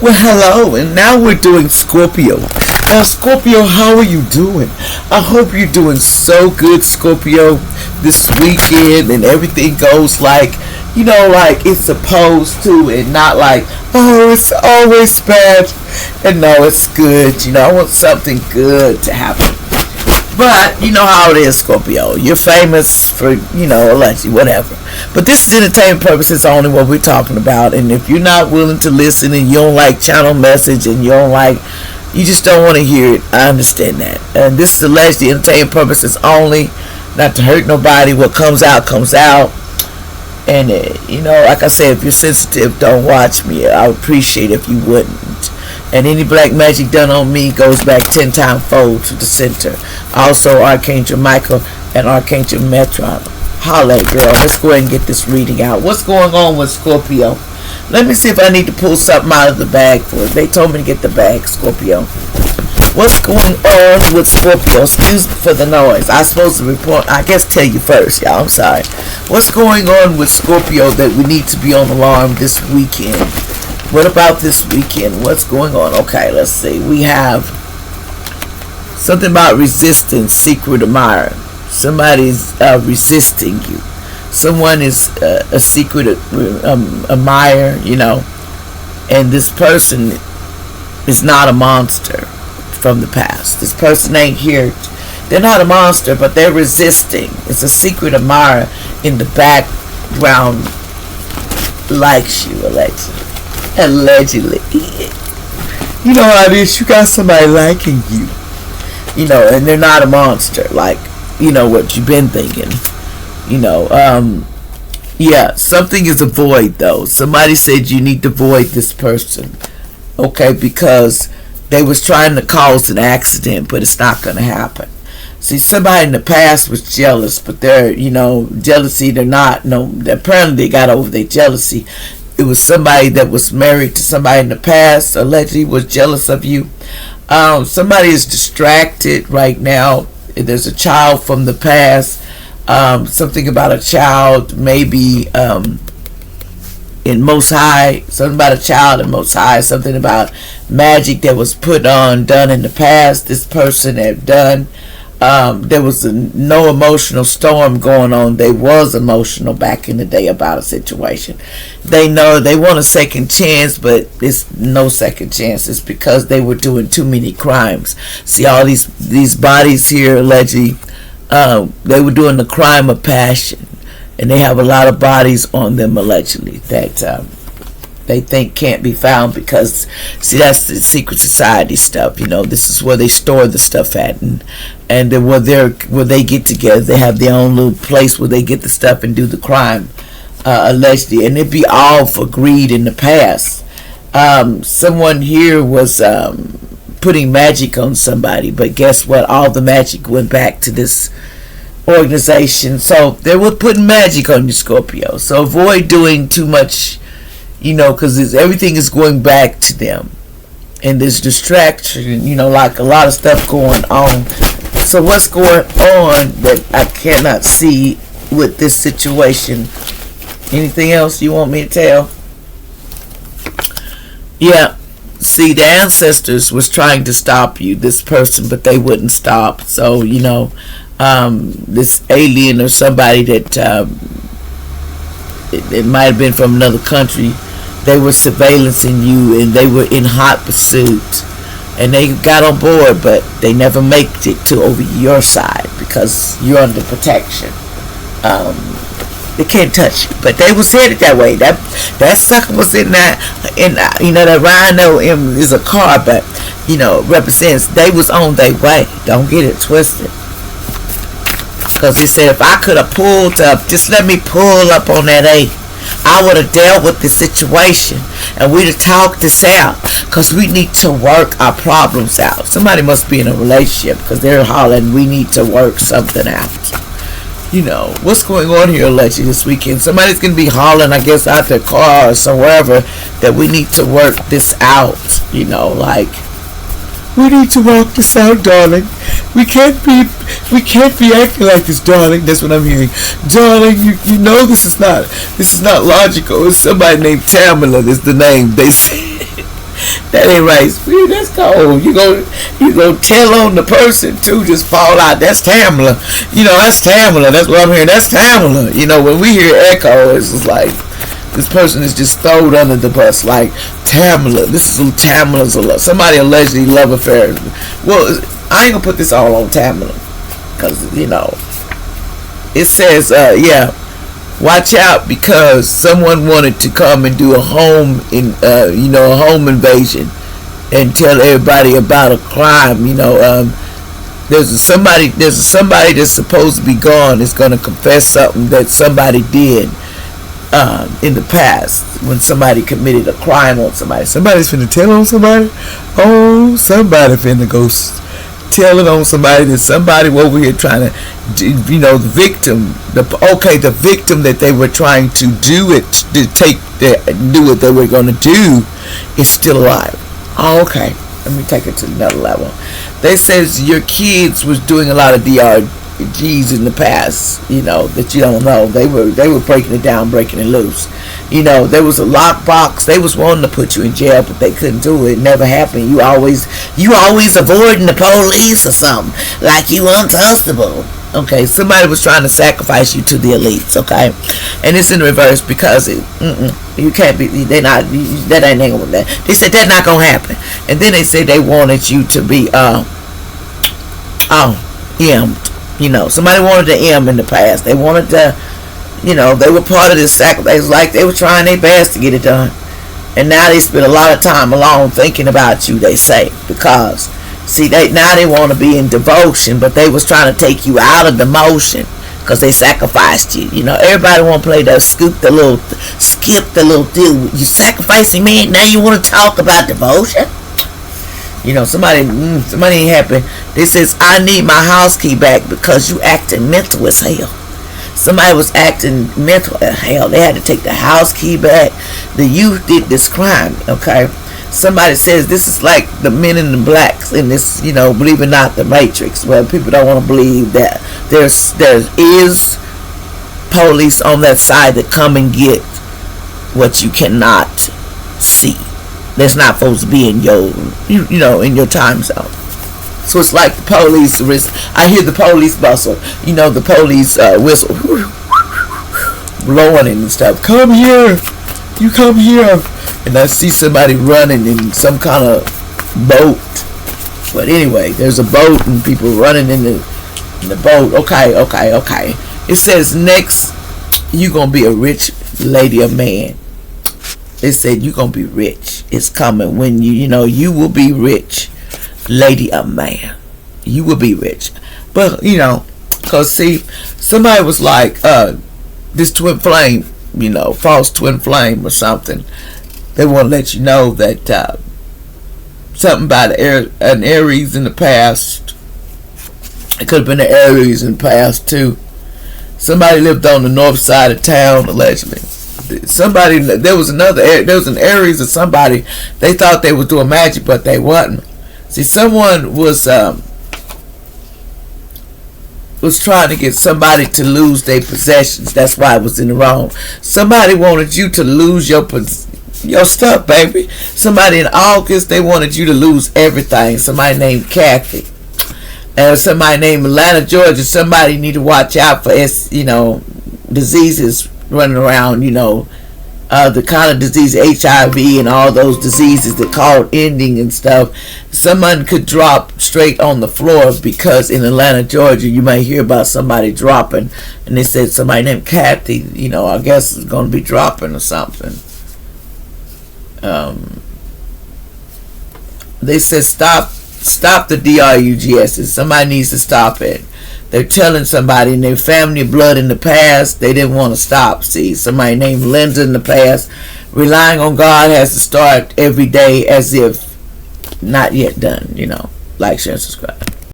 Well, hello, and now we're doing Scorpio. Now, Scorpio, how are you doing? I hope you're doing so good, Scorpio, this weekend, and everything goes like it's supposed to, and not like, oh, it's always bad. And no, it's good. I want something good to happen. But you know how it is, Scorpio. You're famous for, allegedly, whatever. But this is entertainment purposes only what we're talking about. And if you're not willing to listen and you don't like channel message and you just don't want to hear it, I understand that. And this is allegedly entertainment purposes only, not to hurt nobody. What comes out, comes out. And, like I said, if you're sensitive, don't watch me. I would appreciate it if you wouldn't. And any black magic done on me goes back 10 times fold to the center. Also, Archangel Michael and Archangel Metron. Holla, girl. Let's go ahead and get this reading out. What's going on with Scorpio? Let me see if I need to pull something out of the bag for it. They told me to get the bag, Scorpio. What's going on with Scorpio? Excuse me for the noise. I'm supposed to report. I guess tell you first, y'all. I'm sorry. What's going on with Scorpio that we need to be on alarm this weekend? What about this weekend? What's going on? Okay, let's see. We have something about resistance, secret admirer. Somebody's resisting you. Someone is a secret admirer, and this person is not a monster from the past. This person ain't here. They're not a monster, but they're resisting. It's a secret admirer in the background, likes you, allegedly. You know how it is. You got somebody liking you, and they're not a monster, like, what you've been thinking. Something is a void, though. Somebody said you need to void this person, okay, because they was trying to cause an accident, but it's not going to happen. See, somebody in the past was jealous, but they're, jealousy, they're not, apparently they got over their jealousy. It was somebody that was married to somebody in the past, allegedly was jealous of you. Somebody is distracted right now. There's a child from the past. Something about a child, maybe in Most High. Something about a child in Most High. Something about magic that was done in the past. This person had done. There was no emotional storm going on. They was emotional back in the day about a situation. They know they want a second chance, but it's no second chance. It's because they were doing too many crimes. See, all these bodies here, allegedly, they were doing the crime of passion, and they have a lot of bodies on them, allegedly, that they think can't be found because, see, that's the secret society stuff. This is where they store the stuff at, and then where they get together, they have their own little place where they get the stuff and do the crime, allegedly, and it'd be all for greed in the past. Someone here was putting magic on somebody, but guess what? All the magic went back to this organization. So they were putting magic on you, Scorpio. So avoid doing too much, because everything is going back to them. And there's distraction, like a lot of stuff going on. So what's going on that I cannot see with this situation? Anything else you want me to tell? Yeah. See, the ancestors was trying to stop you, this person, but they wouldn't stop. So, this alien or somebody that it might have been from another country, they were surveillancing you, and they were in hot pursuit, and they got on board, but they never make it to over your side because you're under protection. They can't touch you, but they was headed that way. That sucker was in that, that rhino is a car, but represents they was on their way. Don't get it twisted. Because he said, if I could have pulled up, just let me pull up on that A, I would have dealt with the situation, and we'd have talked this out, because we need to work our problems out. Somebody must be in a relationship, because they're hollering, we need to work something out. What's going on here, allegedly, this weekend? Somebody's going to be hollering, I guess, out their car or somewhere, that we need to work this out, like, we need to work this out, darling. We can't be acting like this, darling. That's what I'm hearing. Darling, you know this is not logical. It's somebody named Tamala is the name. They say That ain't right. That's cold. You go tell on the person too. Just fall out. That's Tamala. That's Tamala. That's what I'm hearing. That's Tamala. When we hear echo, it's just like this person is just thrown under the bus. Like Tamala. This is Tamala's somebody allegedly love affair. Well, I ain't gonna put this all on Tamala, because it says watch out, because someone wanted to come and do a home a home invasion and tell everybody about a crime. There's somebody that's supposed to be gone that's going to confess something that somebody did in the past, when somebody committed a crime on somebody. Somebody's finna tell on somebody. Oh, somebody finna go telling on somebody that somebody over here trying to the victim, the victim that they were trying to do what they were going to do is still alive. Okay, let me take it to another level. They says your kids was doing a lot of DRGs in the past, that you don't know. They were breaking it down, breaking it loose. There was a lockbox. They was wanting to put you in jail, but they couldn't do it. It never happened. You always avoiding the police or something, like you untouchable. Okay, somebody was trying to sacrifice you to the elites. Okay, and it's in reverse, because you can't be. They not. That ain't gonna. They said that's not gonna happen. And then they said they wanted you to be M'd. Somebody wanted to M in the past. They wanted to. They were part of this sacrifice. Like they were trying their best to get it done. And now they spend a lot of time alone thinking about you, they say. Because, see, now they want to be in devotion, but they was trying to take you out of demotion because they sacrificed you. Everybody want to play that skip the little deal. You sacrificing me, now you want to talk about devotion? Somebody ain't happy. They says, I need my house key back because you acting mental as hell. Somebody was acting mental as hell. They had to take the house key back. The youth did this crime, okay? Somebody says this is like the Men in the Blacks in this, believe it or not, the Matrix, where people don't want to believe that there is police on that side that come and get what you cannot see. That's not supposed to be in your, in your time zone. So it's like the police I hear the police bustle, the police whistle, blowing and stuff. Come here, you come here, and I see somebody running in some kind of boat. But anyway, there's a boat and people running in the boat. Okay. It says next, you gonna be a rich lady or man. It said you gonna be rich. It's coming when you will be rich. Lady or man, you will be rich. But because see, somebody was like this twin flame, false twin flame or something. They want to let you know that something about an Aries in the past. It could have been an Aries in the past too. Somebody lived on the north side of town, allegedly. There was an Aries or somebody. They thought they was doing magic, but they wasn't. See, someone was trying to get somebody to lose their possessions. That's why it was in the wrong. Somebody wanted you to lose your stuff, baby. Somebody in August, they wanted you to lose everything. Somebody named Kathy. And somebody named Atlanta, Georgia. Somebody need to watch out for diseases running around, the kind of disease, HIV and all those diseases that called ending and stuff. Someone could drop straight on the floor, because in Atlanta, Georgia, you might hear about somebody dropping, and they said somebody named Kathy, I guess is going to be dropping or something. They said stop the DRUGS. Somebody needs to stop it. They're telling somebody in their family blood in the past, they didn't want to stop. See, somebody named Linda in the past, relying on God has to start every day as if not yet done. Like, share, and subscribe.